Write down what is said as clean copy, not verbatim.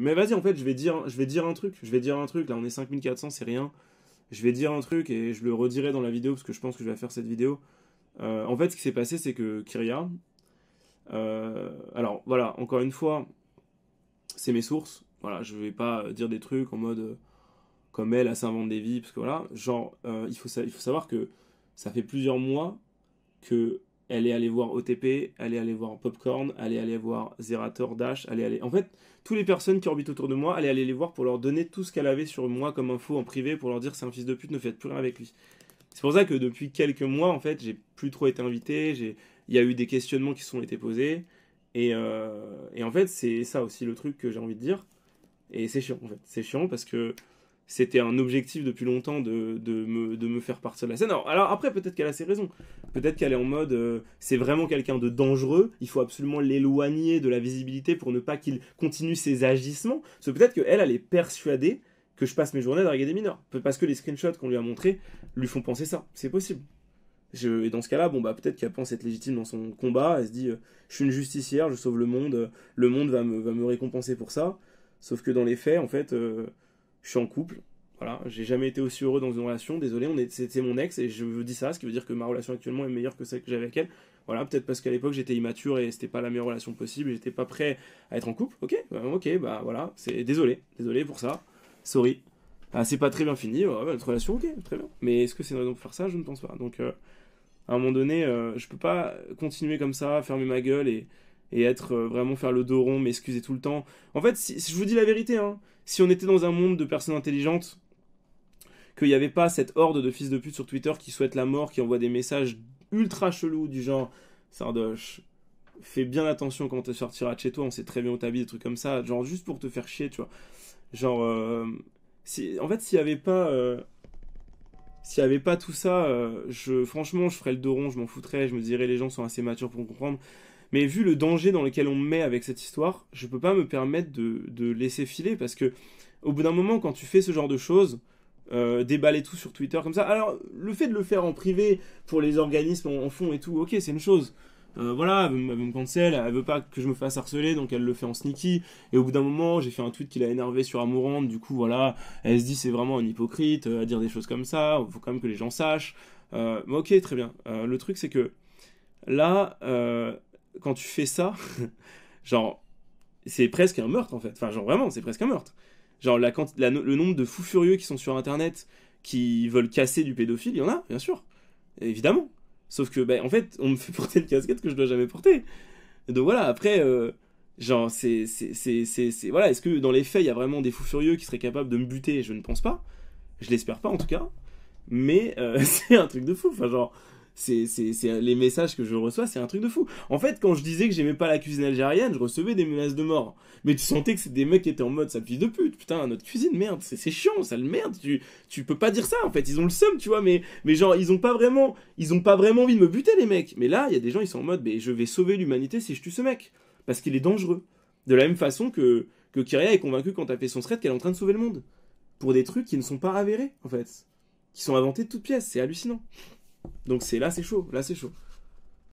Mais vas-y, en fait, je vais dire un truc. Je vais dire un truc. Là, on est 5400, c'est rien. Je vais dire un truc et je le redirai dans la vidéo parce que je pense que je vais faire cette vidéo. En fait, ce qui s'est passé, c'est que Kyria. Alors, voilà, encore une fois, c'est mes sources. Voilà, je vais pas dire des trucs en mode comme elle s'invente des vies. Parce que voilà, genre, il faut savoir que ça fait plusieurs mois que elle est allée voir OTP, elle est allée voir Popcorn, elle est allée voir Zerator, Dash, En fait, toutes les personnes qui orbitent autour de moi, elle est allée les voir pour leur donner tout ce qu'elle avait sur moi comme info en privé, pour leur dire c'est un fils de pute, ne faites plus rien avec lui. C'est pour ça que depuis quelques mois, en fait, j'ai plus trop été invité, il y a eu des questionnements qui se sont été posés, et en fait, c'est ça aussi le truc que j'ai envie de dire, et c'est chiant, en fait. C'est chiant parce que c'était un objectif depuis longtemps de me faire partir de la scène. Alors après, peut-être qu'elle a ses raisons. Peut-être qu'elle est en mode, c'est vraiment quelqu'un de dangereux, il faut absolument l'éloigner de la visibilité pour ne pas qu'il continue ses agissements. Parce que peut-être qu'elle, elle est persuadée que je passe mes journées à draguer des mineurs. Parce que les screenshots qu'on lui a montrés lui font penser ça. C'est possible. Et dans ce cas-là, bon, bah, peut-être qu'elle pense être légitime dans son combat, elle se dit, je suis une justicière, je sauve le monde va me récompenser pour ça. Sauf que dans les faits, en fait... je suis en couple, voilà, j'ai jamais été aussi heureux dans une relation, désolé, c'était mon ex et je vous dis ça, ce qui veut dire que ma relation actuellement est meilleure que celle que j'avais avec elle. Voilà, peut-être parce qu'à l'époque j'étais immature et c'était pas la meilleure relation possible, et j'étais pas prêt à être en couple. Ok, bah voilà, c'est désolé pour ça, sorry. Ah, c'est pas très bien fini, ouais, notre relation, ok, très bien. Mais est-ce que c'est une raison pour faire ça? Je ne pense pas. Donc à un moment donné, je peux pas continuer comme ça, fermer ma gueule et être vraiment faire le dos rond, m'excuser tout le temps. En fait, si je vous dis la vérité, hein, si on était dans un monde de personnes intelligentes, qu'il n'y avait pas cette horde de fils de pute sur Twitter qui souhaitent la mort, qui envoient des messages ultra chelous du genre Sardoche, fais bien attention quand tu sortiras de chez toi, on sait très bien où t'habites, des trucs comme ça, genre juste pour te faire chier, tu vois. Genre, en fait, s'il y avait pas tout ça, franchement, je ferais le dos rond, je m'en foutrais, je me dirais les gens sont assez matures pour comprendre. Mais vu le danger dans lequel on me met avec cette histoire, je peux pas me permettre de laisser filer parce que au bout d'un moment, quand tu fais ce genre de choses, déballer tout sur Twitter comme ça, alors le fait de le faire en privé pour les organismes en fond et tout, ok, c'est une chose. Voilà, elle veut me cancel, elle veut pas que je me fasse harceler, donc elle le fait en sneaky. Et au bout d'un moment, j'ai fait un tweet qui l'a énervé sur Amourante, du coup, voilà, elle se dit c'est vraiment un hypocrite à dire des choses comme ça, il faut quand même que les gens sachent. Mais ok, très bien. Le truc, c'est que là, quand tu fais ça, genre, c'est presque un meurtre en fait. Enfin, genre vraiment, c'est presque un meurtre. Genre, le nombre de fous furieux qui sont sur internet qui veulent casser du pédophile, il y en a, bien sûr. Évidemment. Sauf que, ben, en fait, on me fait porter une casquette que je dois jamais porter. Donc voilà, après, genre, voilà, est-ce que dans les faits, il y a vraiment des fous furieux qui seraient capables de me buter? Je ne pense pas. Je l'espère pas en tout cas. Mais c'est un truc de fou. Enfin, genre, les messages que je reçois, c'est un truc de fou. En fait, quand je disais que j'aimais pas la cuisine algérienne, je recevais des menaces de mort. Mais tu sentais que c'était des mecs qui étaient en mode sale fils de pute. Putain, notre cuisine, merde, c'est chiant, sale merde. Tu peux pas dire ça en fait. Ils ont le seum, tu vois. Mais genre, ils ont pas vraiment envie de me buter, les mecs. Mais là, il y a des gens, ils sont en mode, mais je vais sauver l'humanité si je tue ce mec. Parce qu'il est dangereux. De la même façon que Kyria est convaincue quand elle fait son thread qu'elle est en train de sauver le monde. Pour des trucs qui ne sont pas avérés, en fait. Qui sont inventés de toutes pièces. C'est hallucinant. Donc là c'est chaud,